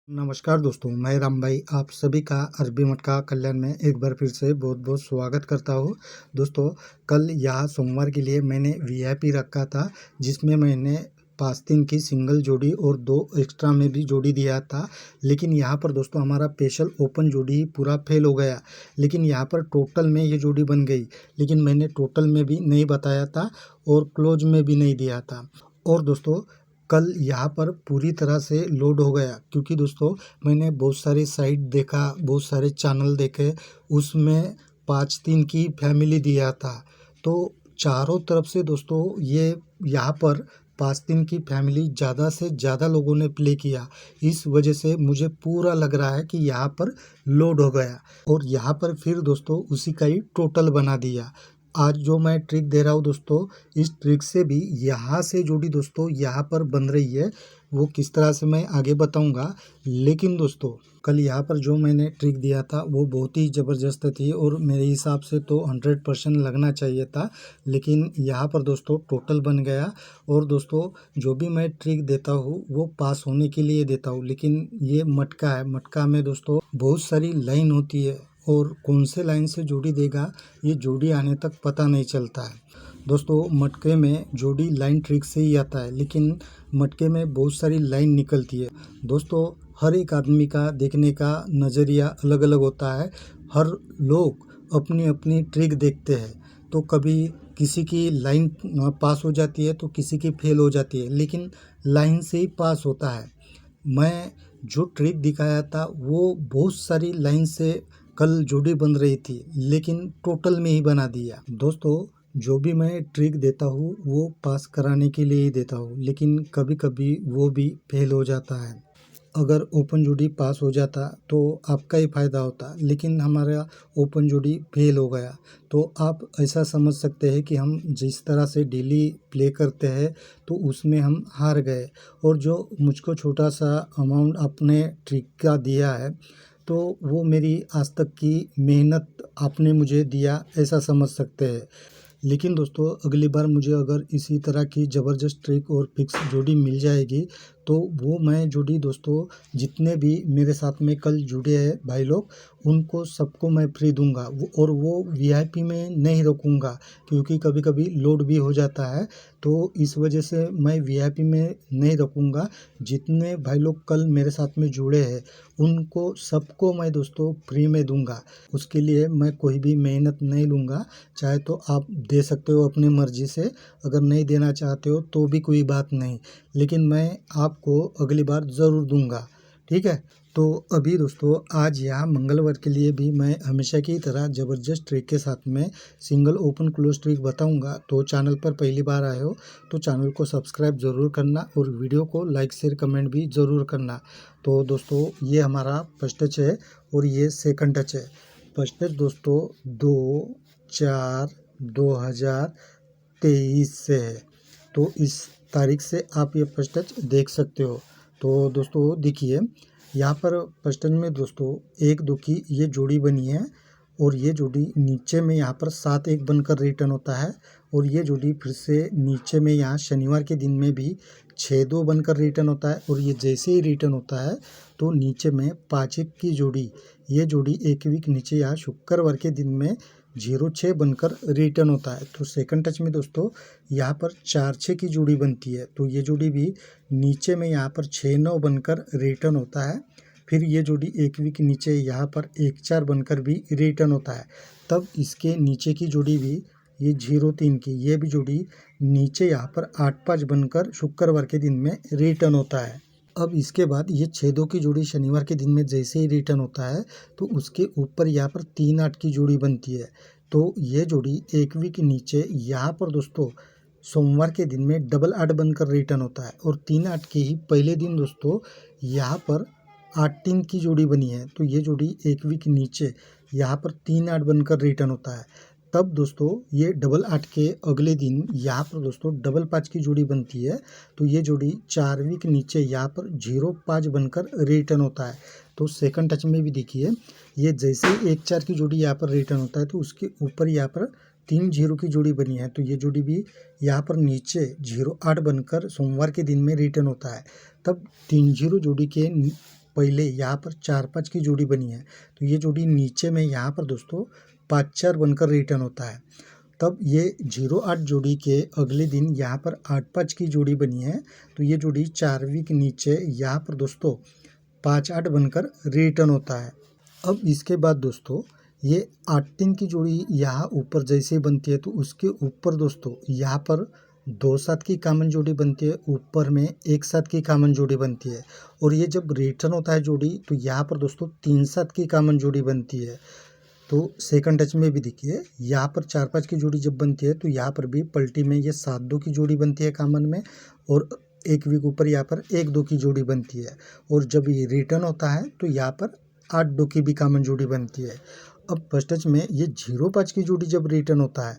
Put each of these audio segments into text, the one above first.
नमस्कार दोस्तों, मैं राम भाई आप सभी का अरबी मटका कल्याण में एक बार फिर से बहुत बहुत स्वागत करता हूँ। दोस्तों, कल यहाँ सोमवार के लिए मैंने वीआईपी रखा था, जिसमें मैंने 5 दिन की सिंगल जोड़ी और 2 एक्स्ट्रा में भी जोड़ी दिया था। लेकिन यहाँ पर दोस्तों हमारा स्पेशल ओपन जोड़ी ही पूरा फेल हो गया। लेकिन यहाँ पर टोटल में ये जोड़ी बन गई, लेकिन मैंने टोटल में भी नहीं बताया था और क्लोज में भी नहीं दिया था। और दोस्तों, कल यहाँ पर पूरी तरह से लोड हो गया, क्योंकि दोस्तों मैंने बहुत सारे साइट देखा, बहुत सारे चैनल देखे, उसमें 5 दिन की फैमिली दिया था। तो चारों तरफ से दोस्तों ये यहाँ पर 5 दिन की फैमिली ज़्यादा से ज़्यादा लोगों ने प्ले किया। इस वजह से मुझे पूरा लग रहा है कि यहाँ पर लोड हो गया, और यहाँ पर फिर दोस्तों उसी का ही टोटल बना दिया। आज जो मैं ट्रिक दे रहा हूँ दोस्तों, इस ट्रिक से भी यहाँ से जोड़ी दोस्तों यहाँ पर बन रही है, वो किस तरह से मैं आगे बताऊंगा। लेकिन दोस्तों, कल यहाँ पर जो मैंने ट्रिक दिया था वो बहुत ही ज़बरदस्त थी, और मेरे हिसाब से तो 100% लगना चाहिए था। लेकिन यहाँ पर दोस्तों टोटल बन गया। और दोस्तों, जो भी मैं ट्रिक देता हूँ वो पास होने के लिए देता हूँ, लेकिन ये मटका है, मटका में दोस्तों बहुत सारी लाइन होती है, और कौन से लाइन से जोड़ी देगा ये जोड़ी आने तक पता नहीं चलता है। दोस्तों, मटके में जोड़ी लाइन ट्रिक से ही आता है, लेकिन मटके में बहुत सारी लाइन निकलती है। दोस्तों, हर एक आदमी का देखने का नज़रिया अलग अलग होता है। हर लोग अपनी अपनी ट्रिक देखते हैं, तो कभी किसी की लाइन पास हो जाती है तो किसी की फेल हो जाती है, लेकिन लाइन से ही पास होता है। मैं जो ट्रिक दिखाया था वो बहुत सारी लाइन से कल जोड़ी बन रही थी, लेकिन टोटल में ही बना दिया। दोस्तों, जो भी मैं ट्रिक देता हूँ वो पास कराने के लिए ही देता हूँ, लेकिन कभी कभी वो भी फेल हो जाता है। अगर ओपन जोड़ी पास हो जाता तो आपका ही फ़ायदा होता, लेकिन हमारा ओपन जोड़ी फेल हो गया। तो आप ऐसा समझ सकते हैं कि हम जिस तरह से डेली प्ले करते हैं तो उसमें हम हार गए। और जो मुझको छोटा सा अमाउंट अपने ट्रिक का दिया है, तो वो मेरी आज तक की मेहनत आपने मुझे दिया, ऐसा समझ सकते हैं। लेकिन दोस्तों, अगली बार मुझे अगर इसी तरह की ज़बरदस्त ट्रिक और फिक्स जोड़ी मिल जाएगी, तो वो मैं जोड़ी दोस्तों जितने भी मेरे साथ में कल जुड़े हैं भाई लोग, उनको सबको मैं फ्री दूंगा। और वो वीआईपी में नहीं रखूँगा, क्योंकि कभी कभी लोड भी हो जाता है, तो इस वजह से मैं वीआईपी में नहीं रखूँगा। जितने भाई लोग कल मेरे साथ में जुड़े हैं उनको सबको मैं दोस्तों फ्री में दूंगा। उसके लिए मैं कोई भी मेहनत नहीं लूँगा। चाहे तो आप दे सकते हो अपनी मर्ज़ी से, अगर नहीं देना चाहते हो तो भी कोई बात नहीं, लेकिन मैं आपको अगली बार ज़रूर दूंगा, ठीक है। तो अभी दोस्तों, आज यहाँ मंगलवार के लिए भी मैं हमेशा की तरह ज़बरदस्त ट्रिक के साथ में सिंगल ओपन क्लोज ट्रिक बताऊंगा। तो चैनल पर पहली बार आए हो तो चैनल को सब्सक्राइब ज़रूर करना, और वीडियो को लाइक शेयर कमेंट भी ज़रूर करना। तो दोस्तों, ये हमारा फर्स्ट टच है और ये सेकंड टच है। फर्स्ट टच दोस्तों 2/4/2023 से है, तो इस तारीख से आप ये फर्स्ट टच देख सकते हो। तो दोस्तों देखिए, यहाँ पर फर्स्ट टच में दोस्तों 1-2 की ये जोड़ी बनी है, और ये जोड़ी नीचे में यहाँ पर 7-1 बनकर रिटर्न होता है, और ये जोड़ी फिर से नीचे में यहाँ शनिवार के दिन में भी 6-2 बनकर रिटर्न होता है, और ये जैसे ही रिटर्न होता है तो नीचे में 5-1 की जोड़ी, ये जोड़ी एक वीक नीचे यहाँ शुक्रवार के दिन में 0-6 बनकर रिटर्न होता है। तो सेकंड टच में दोस्तों यहाँ पर 4-6 की जोड़ी बनती है, तो ये जोड़ी भी नीचे में यहाँ पर 6-9 बनकर रिटर्न होता है। फिर ये जोड़ी एक वीक नीचे यहाँ पर 1-4 बनकर भी रिटर्न होता है। तब इसके नीचे की जोड़ी भी ये 0-3 की, ये भी जोड़ी नीचे यहाँ पर 8-5 बनकर शुक्रवार के दिन में रिटर्न होता है। अब इसके बाद ये 6-2 की जोड़ी शनिवार के दिन में जैसे ही रिटर्न होता है, तो उसके ऊपर यहाँ पर 3-8 की जोड़ी बनती है। तो ये जोड़ी एक वीक नीचे यहाँ पर दोस्तों सोमवार के दिन में 8-8 बनकर रिटर्न होता है, और 3-8 के ही पहले दिन दोस्तों यहाँ पर 8-3 की जोड़ी बनी है। तो ये जोड़ी एक वीक नीचे यहाँ पर 3-8 बनकर रिटर्न होता है। तब दोस्तों ये 8-8 के अगले दिन यहाँ पर दोस्तों 5-5 की जोड़ी बनती है, तो ये जोड़ी 4 वीक नीचे यहाँ पर 0-5 बनकर रिटर्न होता है। तो सेकंड टच में भी देखिए, ये जैसे ही 1-4 की जोड़ी यहाँ पर रिटर्न होता है, तो उसके ऊपर यहाँ पर 3-0 की जोड़ी बनी है, तो ये जोड़ी भी यहाँ पर नीचे 0-8 बनकर सोमवार के दिन में रिटर्न होता है। तब 3-0 जोड़ी के पहले यहाँ पर 4-5 की जोड़ी बनी है, तो ये जोड़ी नीचे में यहाँ पर दोस्तों 5-4 बनकर रिटर्न होता है। तब ये 0-8 जोड़ी के अगले दिन यहाँ पर 8-5 की जोड़ी बनी है, तो ये जोड़ी 4 वीक नीचे यहाँ पर दोस्तों 5-8 बनकर रिटर्न होता है। अब इसके बाद दोस्तों ये 8-3 की जोड़ी यहाँ ऊपर जैसे ही बनती है, तो उसके ऊपर दोस्तों यहाँ पर 2-7 की कॉमन जोड़ी बनती है, ऊपर में 1-7 की कॉमन जोड़ी बनती है। और ये जब रिटर्न होता है जोड़ी, तो यहाँ पर दोस्तों 3-7 की कॉमन जोड़ी बनती है। तो सेकंड टच में भी देखिए यहाँ पर 4-5 की जोड़ी जब बनती है, तो यहाँ पर भी पलटी में ये 7-2 की जोड़ी बनती है कॉमन में, और एक वीक ऊपर यहाँ पर 1-2 की जोड़ी बनती है। और जब ये रिटर्न होता है, तो यहाँ पर 8-2 की भी कॉमन जोड़ी बनती है। अब फर्स्ट टच में ये 0-5 की जोड़ी जब रिटर्न होता है,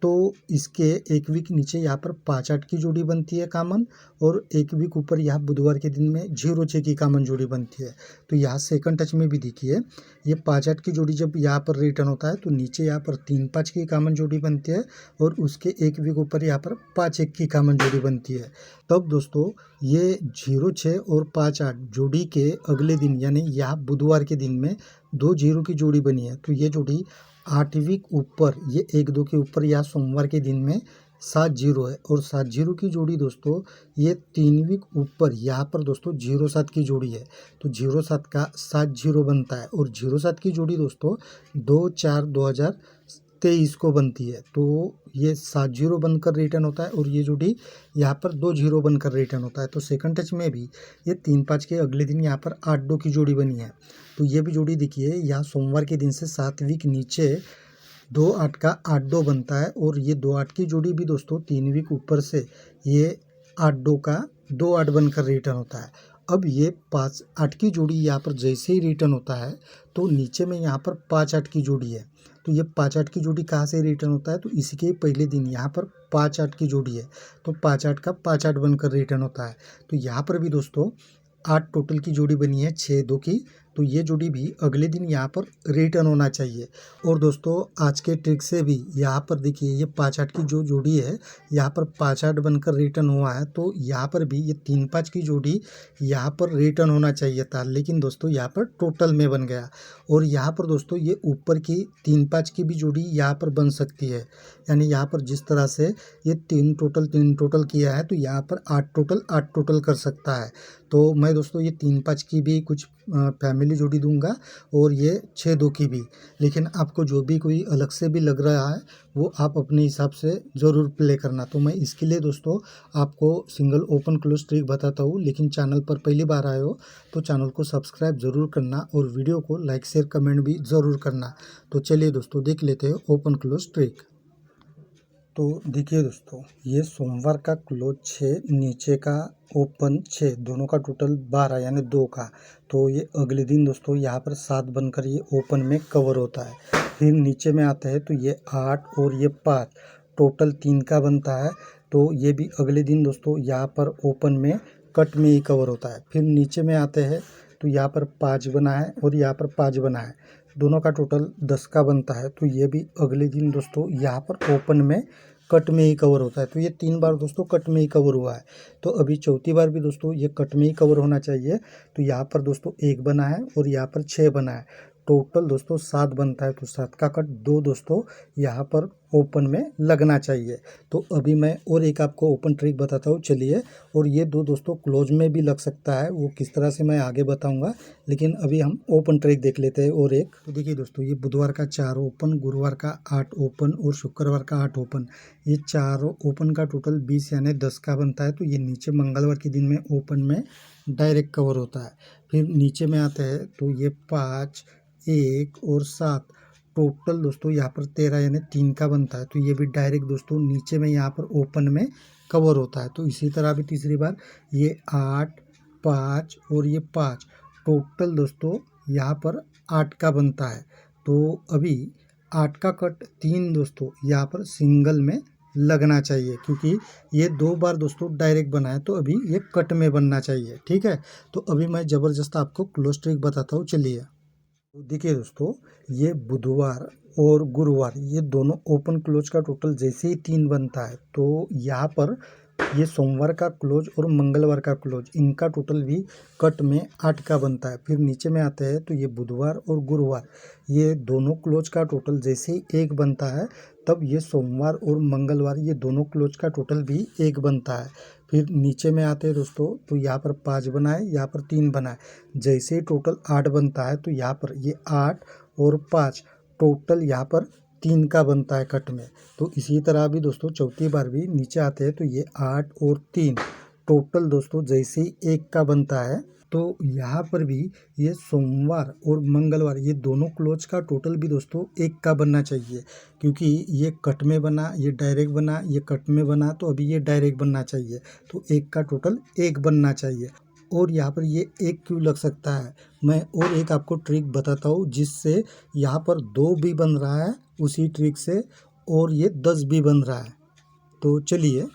तो इसके एक वीक नीचे यहाँ पर 5-8 की जोड़ी बनती है कॉमन, और एक वीक ऊपर यहाँ बुधवार के दिन में 0-6 की कॉमन जोड़ी बनती है। तो यहाँ सेकंड टच में भी देखिए ये 5-8 की जोड़ी जब यहाँ पर रिटर्न होता है, तो नीचे यहाँ पर 3-5 की कॉमन जोड़ी बनती है, और उसके एक वीक ऊपर यहाँ पर 5-1 की कॉमन जोड़ी बनती है। तब दोस्तों ये 0-6 और 5-8 जोड़ी के अगले दिन यानी यहाँ बुधवार के दिन में 2 0 की जोड़ी बनी है, तो ये जोड़ी 8 वीक ऊपर ये 1-2 के ऊपर यहाँ सोमवार के दिन में 7-0 है। और 7-0 की जोड़ी दोस्तों ये 3 वीक ऊपर यहाँ पर दोस्तों 0-7 की जोड़ी है, तो 0-7 का 7-0 बनता है। और 0-7 की जोड़ी दोस्तों 2-4-2023 को बनती है, तो ये 7-0 बनकर रिटर्न होता है, और ये जोड़ी यहाँ पर 2-0 बनकर रिटर्न होता है। तो सेकंड टच में भी ये 3-5 के अगले दिन यहाँ पर 8-2 की जोड़ी बनी है, तो ये भी जोड़ी देखिए यहाँ सोमवार के दिन से 7 वीक नीचे 2-8 का 8-2 बनता है। और ये 2-8 की जोड़ी भी दोस्तों 3 वीक ऊपर से ये 8-2 का 2-8 बनकर रिटर्न होता है। अब ये 5-8 की जोड़ी यहाँ पर जैसे ही रिटर्न होता है, तो नीचे में यहाँ पर 5-8 की जोड़ी है, तो ये 5-8 की जोड़ी कहाँ से रिटर्न होता है, तो इसी के पहले दिन यहाँ पर 5-8 की जोड़ी है, तो 5-8 का 5-8 बनकर रिटर्न होता है। तो यहाँ पर भी दोस्तों 8 टोटल की जोड़ी बनी है 6-2 की, तो ये जोड़ी भी अगले दिन यहाँ पर रिटर्न होना चाहिए। और दोस्तों आज के ट्रिक से भी यहाँ पर देखिए ये 5-8 की जो जोड़ी है यहाँ पर 5-8 बनकर रिटर्न हुआ है, तो यहाँ पर भी ये 3-5 की जोड़ी यहाँ पर रिटर्न होना चाहिए था, लेकिन दोस्तों यहाँ पर टोटल में बन गया। और यहाँ पर दोस्तों ये ऊपर की 3-5 की भी जोड़ी यहाँ पर बन सकती है, यानी यहाँ पर जिस तरह से ये 3 टोटल किया है, तो यहाँ पर 8 टोटल कर सकता है। तो मैं दोस्तों ये 3-5 की भी कुछ फैमिली जोड़ी दूंगा, और ये 6-2 की भी, लेकिन आपको जो भी कोई अलग से भी लग रहा है वो आप अपने हिसाब से ज़रूर प्ले करना। तो मैं इसके लिए दोस्तों आपको सिंगल ओपन क्लोज ट्रिक बताता हूँ, लेकिन चैनल पर पहली बार आए हो तो चैनल को सब्सक्राइब ज़रूर करना, और वीडियो को लाइक शेयर कमेंट भी ज़रूर करना। तो चलिए दोस्तों देख लेते हैं ओपन क्लोज ट्रिक। तो देखिए दोस्तों ये सोमवार का क्लोज 6, नीचे का ओपन 6, दोनों का टोटल 12 यानी 2 का, तो ये अगले दिन दोस्तों यहाँ पर 7 बनकर ये ओपन में कवर होता है। फिर नीचे में आता है तो ये 8 और ये 5 टोटल 3 का बनता है, तो ये भी अगले दिन दोस्तों यहाँ पर ओपन में कट में ही कवर होता है। फिर नीचे में आते हैं तो यहाँ पर 5 बना है और यहाँ पर 5 बना है, दोनों का टोटल 10 का बनता है, तो ये भी अगले दिन दोस्तों यहाँ पर ओपन में कट में ही कवर होता है। तो ये 3 बार दोस्तों कट में ही कवर हुआ है, तो अभी चौथी बार भी दोस्तों ये कट में ही कवर होना चाहिए। तो यहाँ पर दोस्तों 1 बना है और यहाँ पर 6 बना है, टोटल दोस्तों 7 बनता है, तो 7 का कट 2 दोस्तों यहाँ पर ओपन में लगना चाहिए। तो अभी मैं और एक आपको ओपन ट्रिक बताता हूँ, चलिए। और ये 2 दोस्तों क्लोज में भी लग सकता है, वो किस तरह से मैं आगे बताऊंगा, लेकिन अभी हम ओपन ट्रिक देख लेते हैं। और एक तो देखिए दोस्तों ये बुधवार का 4 ओपन, गुरुवार का 8 ओपन और शुक्रवार का 8 ओपन, ये चारों ओपन का टोटल 20 यानी 10 का बनता है। तो ये नीचे मंगलवार के दिन में ओपन में डायरेक्ट कवर होता है। फिर नीचे में आते हैं तो ये 5, 1 और 7 टोटल दोस्तों यहाँ पर 13 यानी 3 का बनता है, तो ये भी डायरेक्ट दोस्तों नीचे में यहाँ पर ओपन में कवर होता है। तो इसी तरह भी तीसरी बार ये 8, 5 और ये 5 टोटल दोस्तों यहाँ पर 8 का बनता है। तो अभी 8 का कट 3 दोस्तों यहाँ पर सिंगल में लगना चाहिए, क्योंकि ये 2 बार दोस्तों डायरेक्ट बना है, तो अभी ये कट में बनना चाहिए, ठीक है। तो अभी मैं ज़बरदस्त आपको क्लोज ट्रिक बताता हूँ, चलिए। तो देखिए दोस्तों ये बुधवार और गुरुवार ये दोनों ओपन क्लोज का टोटल जैसे ही 3 बनता है, तो यहाँ पर ये सोमवार का क्लोज और मंगलवार का क्लोज, इनका टोटल भी कट में 8 का बनता है। फिर नीचे में आते हैं तो ये बुधवार और गुरुवार, ये दोनों क्लोज का टोटल जैसे ही 1 बनता है, तब ये सोमवार और मंगलवार ये दोनों क्लोज का टोटल भी 1 बनता है। फिर नीचे में आते हैं दोस्तों, तो यहाँ पर 5 बनाए, यहाँ पर 3 बनाए, जैसे ही टोटल 8 बनता है तो यहाँ पर ये 8 और 5 टोटल यहाँ पर 3 का बनता है कट में। तो इसी तरह भी दोस्तों चौथी बार भी नीचे आते हैं तो ये 8 और 3 टोटल दोस्तों जैसे ही 1 का बनता है। तो यहाँ पर भी ये सोमवार और मंगलवार ये दोनों क्लोज का टोटल भी दोस्तों 1 का बनना चाहिए, क्योंकि ये कट में बना, ये डायरेक्ट बना, ये कट में बना, तो अभी ये डायरेक्ट बनना चाहिए, तो 1 का टोटल 1 बनना चाहिए। और यहाँ पर ये 1 क्यों लग सकता है, मैं और एक आपको ट्रिक बताता हूँ जिससे यहाँ पर 2 भी बन रहा है उसी ट्रिक से, और ये 10 भी बन रहा है। तो चलिए,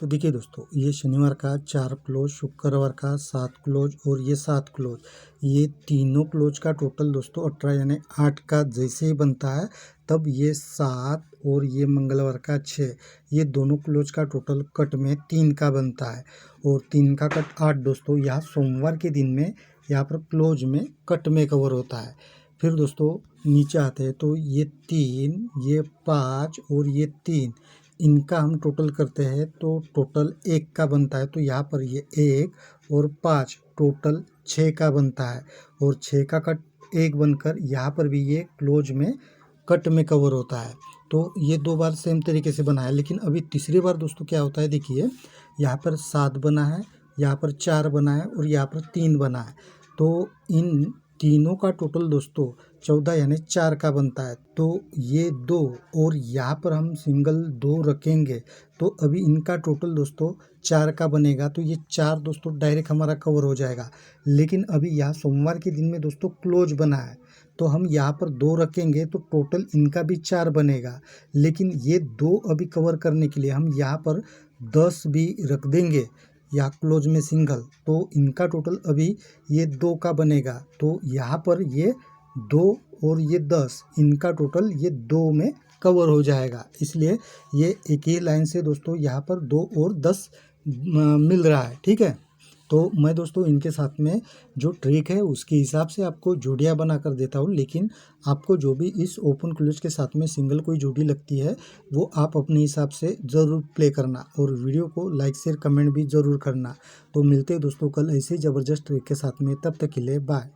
तो देखिए दोस्तों, ये शनिवार का 4 क्लोज, शुक्रवार का 7 क्लोज और ये 7 क्लोज, ये तीनों क्लोज का टोटल दोस्तों 18 यानी 8 का जैसे ही बनता है, तब ये 7 और ये मंगलवार का 6, ये दोनों क्लोज का टोटल कट में 3 का बनता है। और 3 का कट 8 दोस्तों यहाँ सोमवार के दिन में यहाँ पर क्लोज में कट में कवर होता है। फिर दोस्तों नीचे आते हैं तो ये 3, ये 5 और ये 3, इनका हम टोटल करते हैं तो टोटल 1 का बनता है। तो यहाँ पर ये 1 और 5 टोटल 6 का बनता है, और 6 का कट 1 बनकर यहाँ पर भी ये क्लोज में कट में कवर होता है। तो ये 2 बार सेम तरीके से बना है, लेकिन अभी तीसरी बार दोस्तों क्या होता है, देखिए यहाँ पर 7 बना है, यहाँ पर 4 बना है और यहाँ पर 3 बना है, तो इन तीनों का टोटल दोस्तों 14 यानी 4 का बनता है। तो ये 2 और यहाँ पर हम सिंगल 2 रखेंगे, तो अभी इनका टोटल दोस्तों 4 का बनेगा, तो ये 4 दोस्तों डायरेक्ट हमारा कवर हो जाएगा। लेकिन अभी यहाँ सोमवार के दिन में दोस्तों क्लोज बना है, तो हम यहाँ पर 2 रखेंगे तो टोटल इनका भी 4 बनेगा। लेकिन ये 2 अभी कवर करने के लिए हम यहाँ पर 10 भी रख देंगे या क्लोज में सिंगल, तो इनका टोटल अभी ये 2 का बनेगा। तो यहाँ पर ये 2 और ये 10, इनका टोटल ये 2 में कवर हो जाएगा। इसलिए ये एक ही लाइन से दोस्तों यहाँ पर 2 और 10 मिल रहा है, ठीक है। तो मैं दोस्तों इनके साथ में जो ट्रिक है उसके हिसाब से आपको जोड़ियाँ बना कर देता हूँ, लेकिन आपको जो भी इस ओपन क्लोज के साथ में सिंगल कोई जोड़ी लगती है वो आप अपने हिसाब से ज़रूर प्ले करना, और वीडियो को लाइक शेयर कमेंट भी ज़रूर करना। तो मिलते हैं दोस्तों कल ऐसे ही ज़बरदस्त ट्रिक के साथ में, तब तक के लिए बाय।